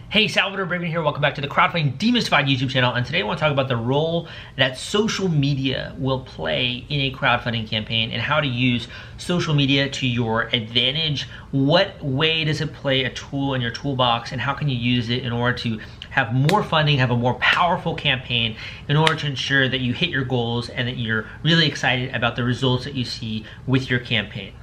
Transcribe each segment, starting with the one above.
Hey, Salvador Briggman here. Welcome back to the Crowdfunding Demystified YouTube channel. And today I want to talk about the role that social media will play in a crowdfunding campaign and how to use social media to your advantage. What way does it play a tool in your toolbox, and how can you use it in order to have more funding, have a more powerful campaign in order to ensure that you hit your goals and that you're really excited about the results that you see with your campaign.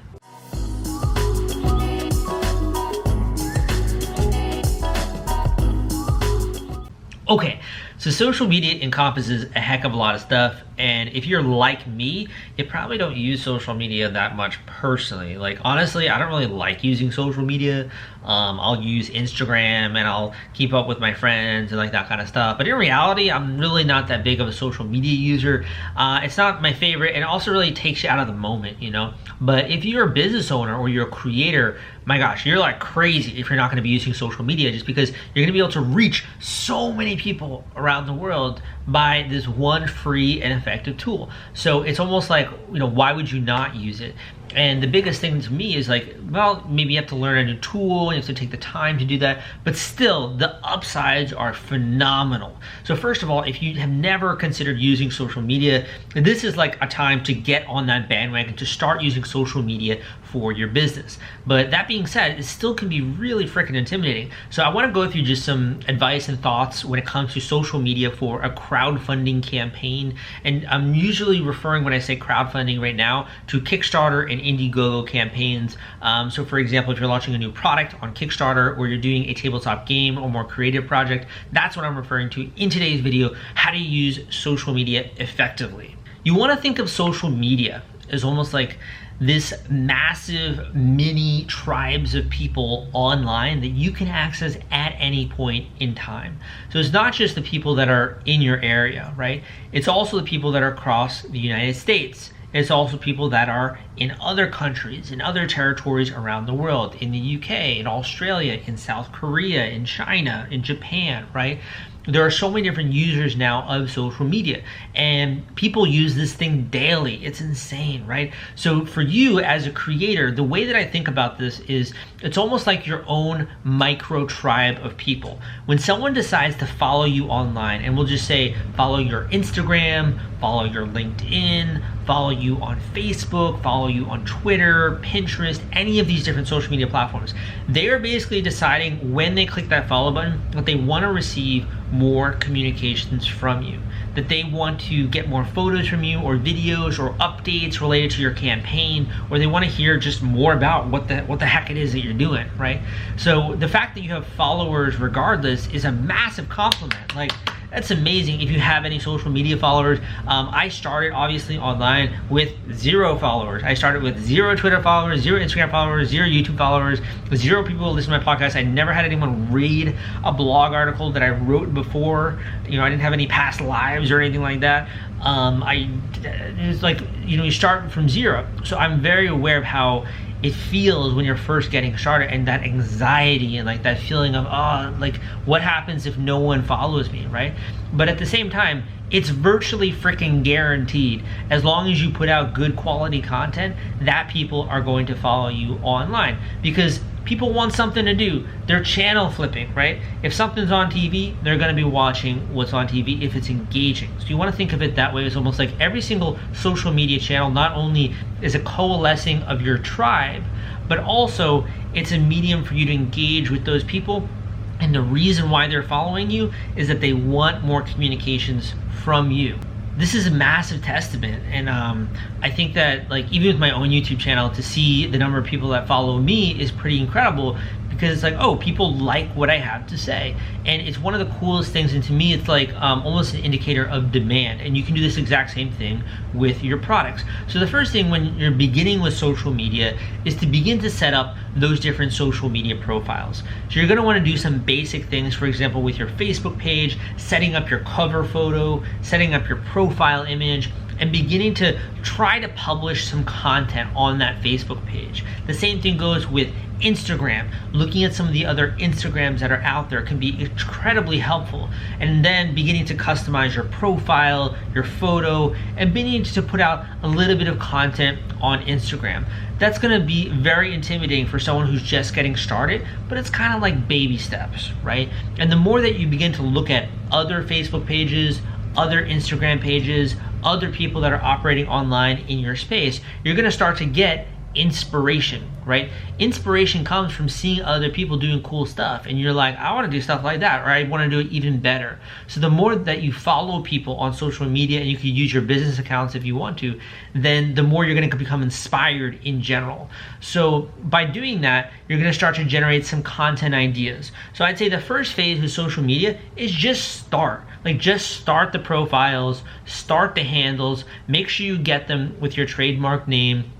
Okay, so social media encompasses a heck of a lot of stuff, and if you're like me, you probably don't use social media that much personally. Like, honestly, I don't really like using social media. I'll use Instagram and I'll keep up with my friends and like that kind of stuff. But in reality, I'm really not that big of a social media user. It's not my favorite, and it also really takes you out of the moment, you know? But if you're a business owner or you're a creator, my gosh, you're like crazy if you're not gonna be using social media, just because you're gonna be able to reach so many people around the world by this one free and effective tool. So it's almost like, you know, why would you not use it? And the biggest thing to me is like, well, maybe you have to learn a new tool, you have to take the time to do that, but still the upsides are phenomenal. So first of all, if you have never considered using social media, this is like a time to get on that bandwagon, to start using social media for your business. But that being said, it still can be really freaking intimidating. So I want to go through just some advice and thoughts when it comes to social media for a crowdfunding campaign. And I'm usually referring, when I say crowdfunding right now, to Kickstarter and Indiegogo campaigns. So for example, if you're launching a new product on Kickstarter, or you're doing a tabletop game or more creative project, that's what I'm referring to in today's video: how to use social media effectively. You want to think of social media as almost like this massive mini tribes of people online that you can access at any point in time. So it's not just the people that are in your area, right? It's also the people that are across the United States. It's also people that are in other countries, in other territories around the world, in the UK, in Australia, in South Korea, in China, in Japan, right? There are so many different users now of social media, and people use this thing daily. It's insane, right? So for you as a creator, the way that I think about this is it's almost like your own micro tribe of people. When someone decides to follow you online, and we'll just say follow your Instagram, follow your LinkedIn, follow you on Facebook, follow you on Twitter, Pinterest, any of these different social media platforms, they are basically deciding when they click that follow button that they want to receive more communications from you, that they want to get more photos from you, or videos, or updates related to your campaign, or they want to hear just more about what the heck it is that you're doing, right? So the fact that you have followers regardless is a massive compliment. Like, that's amazing if you have any social media followers. I started obviously online with 0 followers. I started with 0 Twitter followers, 0 Instagram followers, 0 YouTube followers, 0 people who listen to my podcast. I never had anyone read a blog article that I wrote before. You know, I didn't have any past lives or anything like that. It was like, you know, you start from 0. So I'm very aware of how it feels when you're first getting started, and that anxiety and like that feeling of, oh, like what happens if no one follows me, right? But at the same time, it's virtually freaking guaranteed, as long as you put out good quality content, that people are going to follow you online, because people want something to do. They're channel flipping, right? If something's on TV, they're gonna be watching what's on TV if it's engaging. So you wanna think of it that way. It's almost like every single social media channel not only is a coalescing of your tribe, but also it's a medium for you to engage with those people. And the reason why they're following you is that they want more communications from you. This is a massive testament, and I think that, like, even with my own YouTube channel, to see the number of people that follow me is pretty incredible, because it's like, oh, people like what I have to say. And it's one of the coolest things, and to me it's like almost an indicator of demand. And you can do this exact same thing with your products. So the first thing when you're beginning with social media is to begin to set up those different social media profiles. So you're gonna wanna do some basic things, for example, with your Facebook page, setting up your cover photo, setting up your profile image, and beginning to try to publish some content on that Facebook page. The same thing goes with Instagram, looking at some of the other Instagrams that are out there can be incredibly helpful. And then beginning to customize your profile, your photo, and beginning to put out a little bit of content on Instagram. That's gonna be very intimidating for someone who's just getting started, but it's kind of like baby steps, right? And the more that you begin to look at other Facebook pages, other Instagram pages, other people that are operating online in your space, you're gonna start to get inspiration, right? Inspiration comes from seeing other people doing cool stuff and you're like, I want to do stuff like that, or I want to do it even better. So the more that you follow people on social media, and you can use your business accounts if you want to, then the more you're going to become inspired in general. So by doing that, you're going to start to generate some content ideas. So I'd say the first phase with social media is just start. Like, just start the profiles, start the handles, make sure you get them with your trademark name.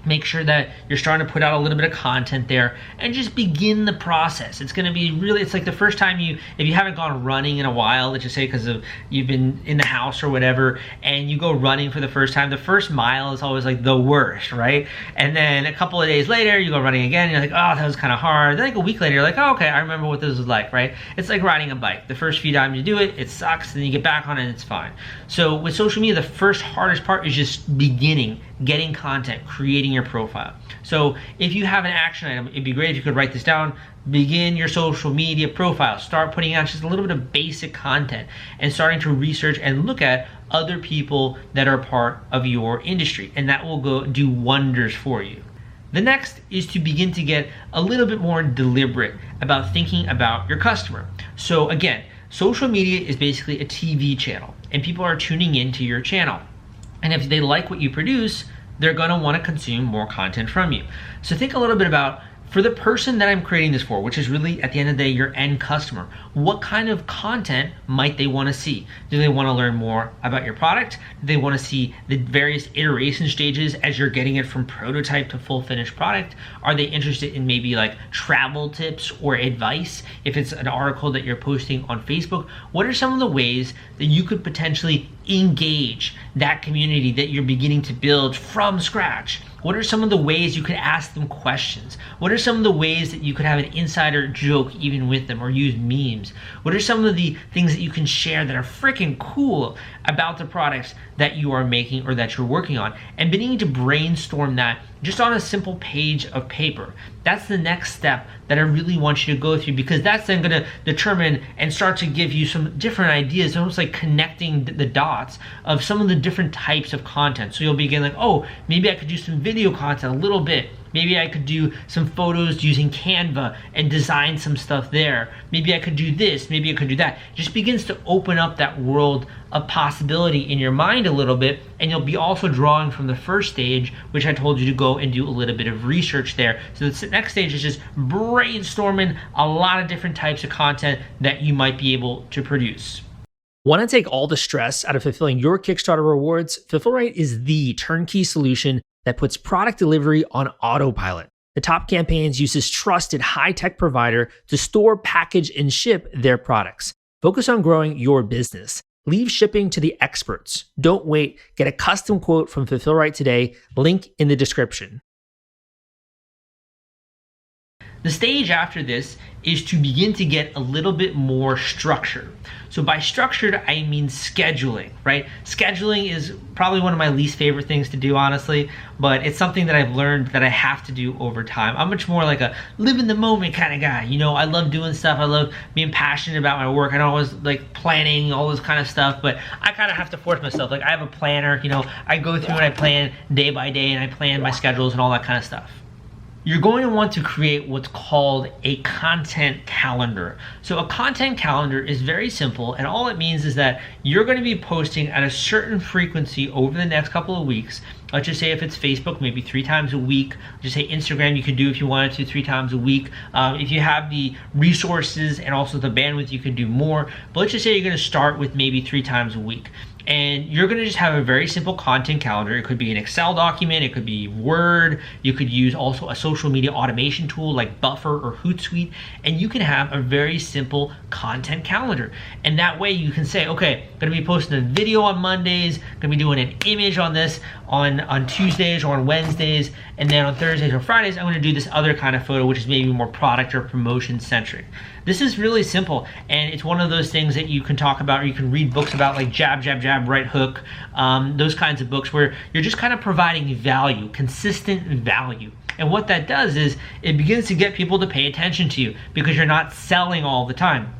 Make sure that you're starting to put out a little bit of content there, and just begin the process. It's going to be really, it's like the first time if you haven't gone running in a while, let's just say because of you've been in the house or whatever, and you go running for the first time, the first mile is always like the worst, right? And then a couple of days later, you go running again, and you're like, oh, that was kind of hard. Then like a week later, you're like, oh, okay, I remember what this was like, right? It's like riding a bike. The first few times you do it, it sucks, then you get back on it and it's fine. So with social media, the first hardest part is just beginning, getting content, creating your profile. So if you have an action item, it'd be great if you could write this down. Begin your social media profile. Start putting out just a little bit of basic content and starting to research and look at other people that are part of your industry, and that will go do wonders for you. The next is to begin to get a little bit more deliberate about thinking about your customer. So again, social media is basically a TV channel, and people are tuning into your channel. And if they like what you produce, they're gonna wanna consume more content from you. So think a little bit about, for the person that I'm creating this for, which is really at the end of the day your end customer, what kind of content might they want to see? Do they want to learn more about your product? Do they want to see the various iteration stages as you're getting it from prototype to full finished product? Are they interested in maybe like travel tips or advice? If it's an article that you're posting on Facebook, what are some of the ways that you could potentially engage that community that you're beginning to build from scratch? What are some of the ways you could ask them questions? What are some of the ways that you could have an insider joke even with them, or use memes? What are some of the things that you can share that are freaking cool about the products that you are making or that you're working on? And beginning to brainstorm that just on a simple page of paper. That's the next step that I really want you to go through, because that's then gonna determine and start to give you some different ideas, almost like connecting the dots of some of the different types of content. So you'll begin like, oh, maybe I could do some video content a little bit. Maybe I could do some photos using Canva and design some stuff there. Maybe I could do this, maybe I could do that. Just begins to open up that world of possibility in your mind a little bit, and you'll be also drawing from the first stage, which I told you to go and do a little bit of research there. So the next stage is just brainstorming a lot of different types of content that you might be able to produce. Want to take all the stress out of fulfilling your Kickstarter rewards? Fulfillrite is the turnkey solution that puts product delivery on autopilot. The Top Campaigns uses trusted high-tech provider to store, package, and ship their products. Focus on growing your business. Leave shipping to the experts. Don't wait. Get a custom quote from Fulfillrite today. Link in the description. The stage after this is to begin to get a little bit more structured. So by structured, I mean scheduling, right? Scheduling is probably one of my least favorite things to do, honestly, but it's something that I've learned that I have to do over time. I'm much more like a live in the moment kind of guy. You know, I love doing stuff. I love being passionate about my work. I don't always like planning all this kind of stuff, but I kind of have to force myself. Like, I have a planner, you know, I go through and I plan day by day, and I plan my schedules and all that kind of stuff. You're going to want to create what's called a content calendar. So a content calendar is very simple, and all it means is that you're going to be posting at a certain frequency over the next couple of weeks. Let's just say if it's Facebook, maybe 3 times a week. Just say Instagram, you could do if you wanted to 3 times a week. If you have the resources and also the bandwidth, you could do more. But let's just say you're going to start with maybe 3 times a week. And you're going to just have a very simple content calendar. It could be an Excel document, it could be Word, you could use also a social media automation tool like Buffer or Hootsuite, and you can have a very simple content calendar. And that way you can say, okay, going to be posting a video on Mondays, going to be doing an image on this on Tuesdays or on Wednesdays, and then on Thursdays or Fridays, I'm going to do this other kind of photo, which is maybe more product or promotion centric. This is really simple, and it's one of those things that you can talk about or you can read books about, like Jab, Jab, Jab, Right Hook, those kinds of books where you're just kind of providing value, consistent value. And what that does is it begins to get people to pay attention to you because you're not selling all the time.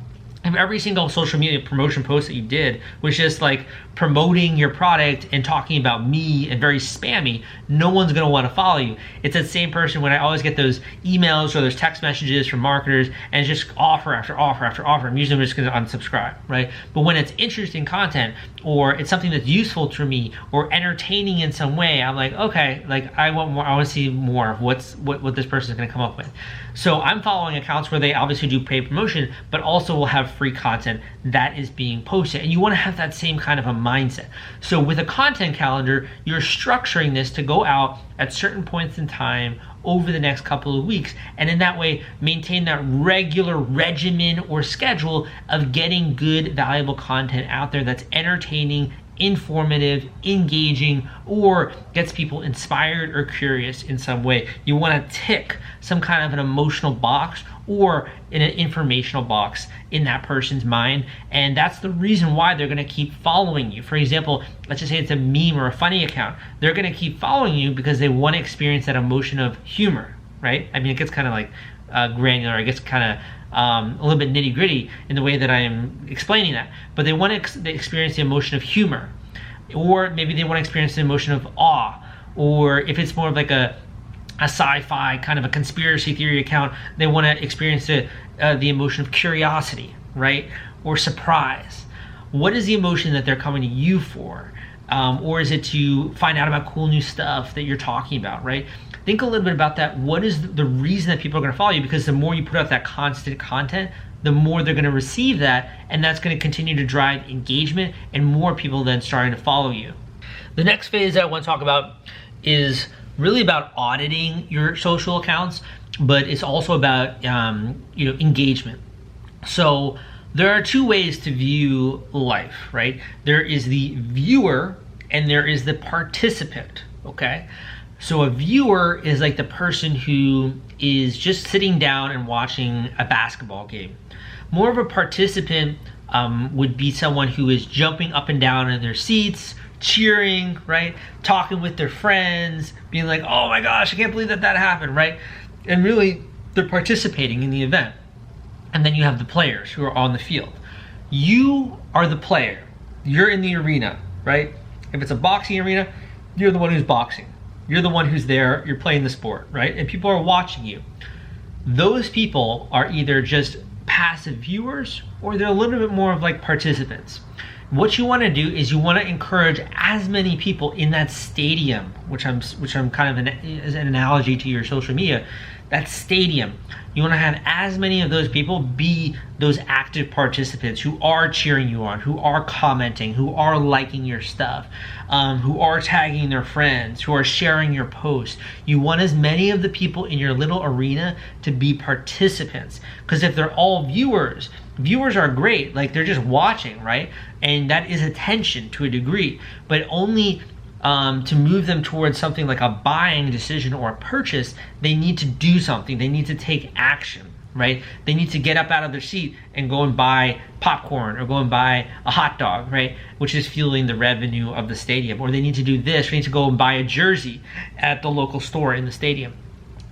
If every single social media promotion post that you did was just like promoting your product and talking about me and very spammy, no one's gonna wanna follow you. It's that same person when I always get those emails or those text messages from marketers and it's just offer after offer after offer. I'm usually just gonna unsubscribe, right? But when it's interesting content or it's something that's useful to me or entertaining in some way, I'm like, okay, like I want more, I wanna see more of what this person is gonna come up with. So I'm following accounts where they obviously do paid promotion, but also will have free content that is being posted. And you wanna have that same kind of a mindset. So with a content calendar, you're structuring this to go out at certain points in time over the next couple of weeks. And in that way, maintain that regular regimen or schedule of getting good, valuable content out there that's entertaining, informative, engaging, or gets people inspired or curious in some way. You want to tick some kind of an emotional box or in an informational box in that person's mind, and that's the reason why they're going to keep following you. For example, let's just say it's a meme or a funny account. They're going to keep following you because they want to experience that emotion of humor, right? I mean, it gets kind of like granular, it gets kind of a little bit nitty gritty in the way that I am explaining that, but they want to experience the emotion of humor, or maybe they want to experience the emotion of awe, or if it's more of like a sci-fi kind of a conspiracy theory account, they want to experience the emotion of curiosity, right, or surprise. What is the emotion that they're coming to you for? Or is it to find out about cool new stuff that you're talking about, right? Think a little bit about that. What is the reason that people are going to follow you? Because the more you put out that constant content, the more they're going to receive that, and that's going to continue to drive engagement and more people then starting to follow you. The next phase that I want to talk about is really about auditing your social accounts, but it's also about engagement. So there are two ways to view life, right? There is the viewer and there is the participant, okay? So a viewer is like the person who is just sitting down and watching a basketball game. More of a participant would be someone who is jumping up and down in their seats, cheering, right? Talking with their friends, being like, oh my gosh, I can't believe that happened, right? And really, they're participating in the event. And then you have the players who are on the field. You are the player. You're in the arena, right? If it's a boxing arena, you're the one who's boxing. You're the one who's there, you're playing the sport, right? And people are watching you. Those people are either just passive viewers or they're a little bit more of like participants. What you want to do is you want to encourage as many people in that stadium, which I'm kind of as an analogy to your social media, that stadium. You want to have as many of those people be those active participants who are cheering you on, who are commenting, who are liking your stuff, who are tagging their friends, who are sharing your posts. You want as many of the people in your little arena to be participants, because if they're all viewers are great, like they're just watching, right? And that is attention to a degree, but only to move them towards something like a buying decision or a purchase, they need to do something. They need to take action, right? They need to get up out of their seat and go and buy popcorn or go and buy a hot dog, right? Which is fueling the revenue of the stadium. Or they need to do this. They need to go and buy a jersey at the local store in the stadium.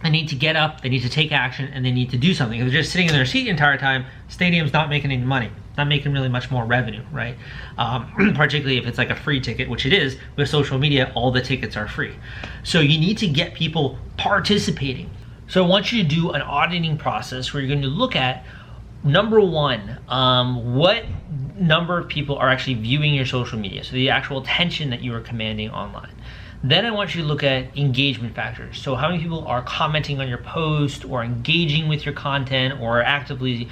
They need to get up, they need to take action, and they need to do something. If they're just sitting in their seat the entire time, stadium's not making any money, not making really much more revenue, right? Particularly if it's like a free ticket, which it is. With social media, all the tickets are free. So you need to get people participating. So I want you to do an auditing process where you're going to look at, number one, what number of people are actually viewing your social media, so the actual attention that you are commanding online. Then I want you to look at engagement factors. So how many people are commenting on your post or engaging with your content or actively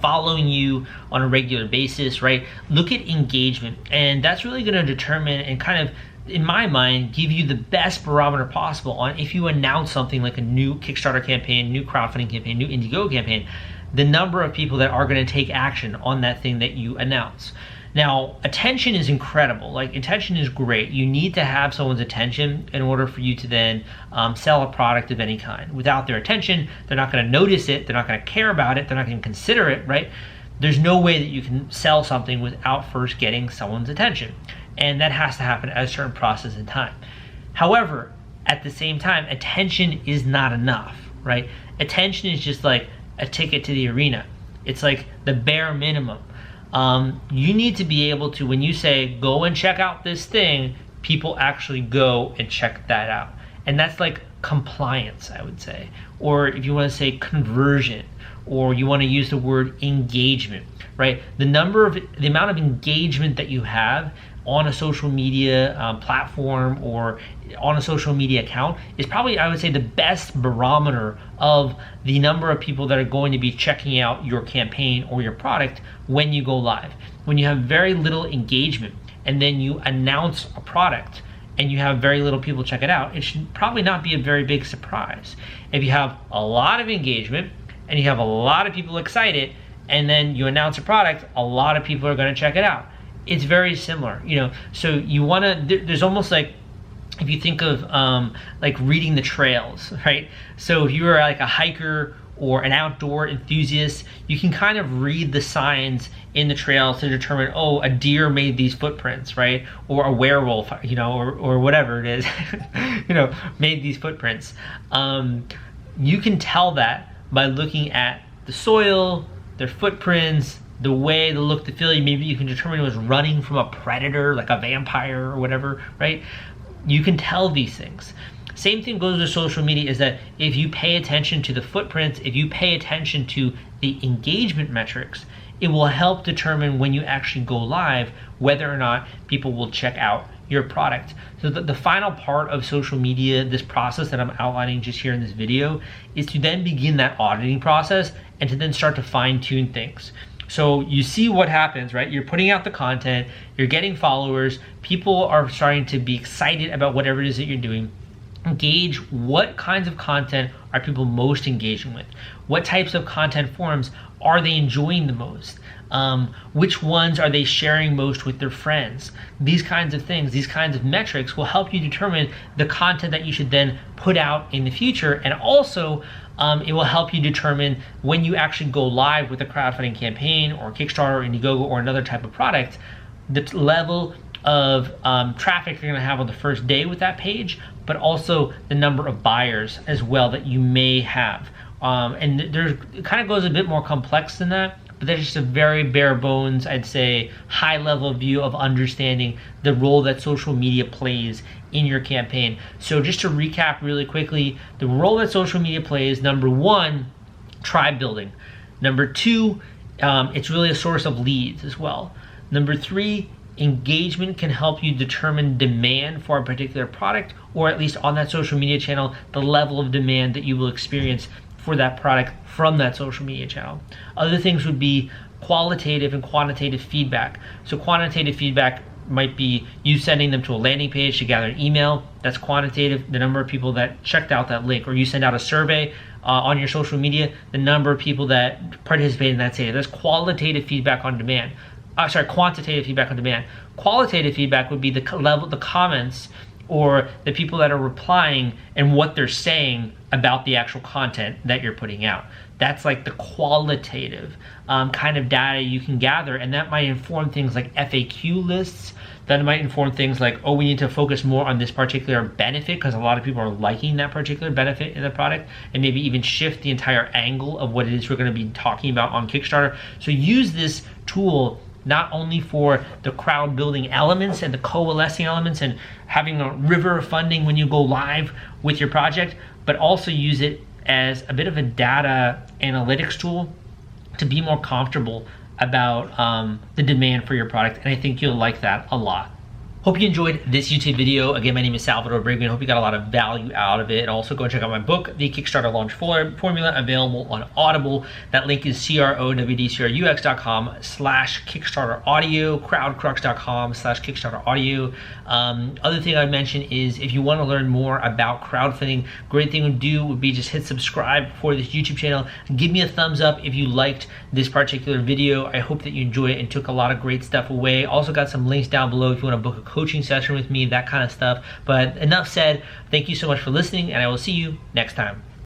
following you on a regular basis, right? Look at engagement, and that's really going to determine and kind of, in my mind, give you the best barometer possible on if you announce something like a new Kickstarter campaign, new crowdfunding campaign, new Indiegogo campaign, the number of people that are going to take action on that thing that you announce. Now, attention is incredible. Like, attention is great. You need to have someone's attention in order for you to then sell a product of any kind. Without their attention, they're not going to notice it. They're not going to care about it. They're not going to consider it, right? There's no way that you can sell something without first getting someone's attention. And that has to happen at a certain process in time. However, at the same time, attention is not enough, right? Attention is just like a ticket to the arena. It's like the bare minimum. You need to be able to, when you say, go and check out this thing, people actually go and check that out. And that's like compliance, I would say. Or if you want to say conversion, or you want to use the word engagement, right? The amount of engagement that you have on a social media platform or on a social media account is probably, I would say, the best barometer of the number of people that are going to be checking out your campaign or your product when you go live. When you have very little engagement and then you announce a product and you have very little people check it out, it should probably not be a very big surprise. If you have a lot of engagement and you have a lot of people excited and then you announce a product, a lot of people are going to check it out. It's very similar, so you want to, there's almost like, if you think of like reading the trails, right? So if you are like a hiker or an outdoor enthusiast, you can kind of read the signs in the trails to determine, oh, a deer made these footprints, right? Or a werewolf, or whatever it is, made these footprints. You can tell that by looking at the soil, their footprints, the way, the look, the feel. Maybe you can determine it was running from a predator, like a vampire or whatever, right? You can tell these things. Same thing goes with social media, is that if you pay attention to the footprints, if you pay attention to the engagement metrics, it will help determine when you actually go live whether or not people will check out your product. So the final part of social media, this process that I'm outlining just here in this video, is to then begin that auditing process and to then start to fine tune things. So you see what happens, right? You're putting out the content, you're getting followers, people are starting to be excited about whatever it is that you're doing. Engage what kinds of content are people most engaging with? What types of content forms are they enjoying the most? Which ones are they sharing most with their friends? These kinds of things, these kinds of metrics will help you determine the content that you should then put out in the future. And also, it will help you determine when you actually go live with a crowdfunding campaign or Kickstarter or Indiegogo or another type of product, the level of traffic you're going to have on the first day with that page, but also the number of buyers as well that you may have. And it kind of goes a bit more complex than that, but that's just a very bare bones, I'd say, high level view of understanding the role that social media plays in your campaign. So just to recap really quickly, the role that social media plays: number one, tribe building. Number two, it's really a source of leads as well. Number three, engagement can help you determine demand for a particular product, or at least on that social media channel, the level of demand that you will experience for that product from that social media channel. Other things would be qualitative and quantitative feedback. So quantitative feedback might be you sending them to a landing page to gather an email. That's quantitative, the number of people that checked out that link. Or you send out a survey on your social media, the number of people that participate in that survey. That's qualitative feedback on demand. Quantitative feedback on demand. Qualitative feedback would be the comments or the people that are replying and what they're saying about the actual content that you're putting out. That's like the qualitative kind of data you can gather, and that might inform things like FAQ lists. That might inform things like, oh, we need to focus more on this particular benefit because a lot of people are liking that particular benefit in the product, and maybe even shift the entire angle of what it is we're going to be talking about on Kickstarter. So use this tool not only for the crowd building elements and the coalescing elements and having a river of funding when you go live with your project, but also use it as a bit of a data analytics tool to be more comfortable about the demand for your product. And I think you'll like that a lot. Hope you enjoyed this YouTube video. Again, my name is Salvador Briggman. Hope you got a lot of value out of it. And also go and check out my book, The Kickstarter Launch Formula, available on Audible. That link is crowdcrux.com/Kickstarter audio, crowdcrux.com/Kickstarter audio. Other thing I'd mention is if you want to learn more about crowdfunding, great thing to do would be just hit subscribe for this YouTube channel. Give me a thumbs up if you liked this particular video. I hope that you enjoyed it and took a lot of great stuff away. Also got some links down below if you want to book a coaching session with me, that kind of stuff. But enough said. Thank you so much for listening, and I will see you next time.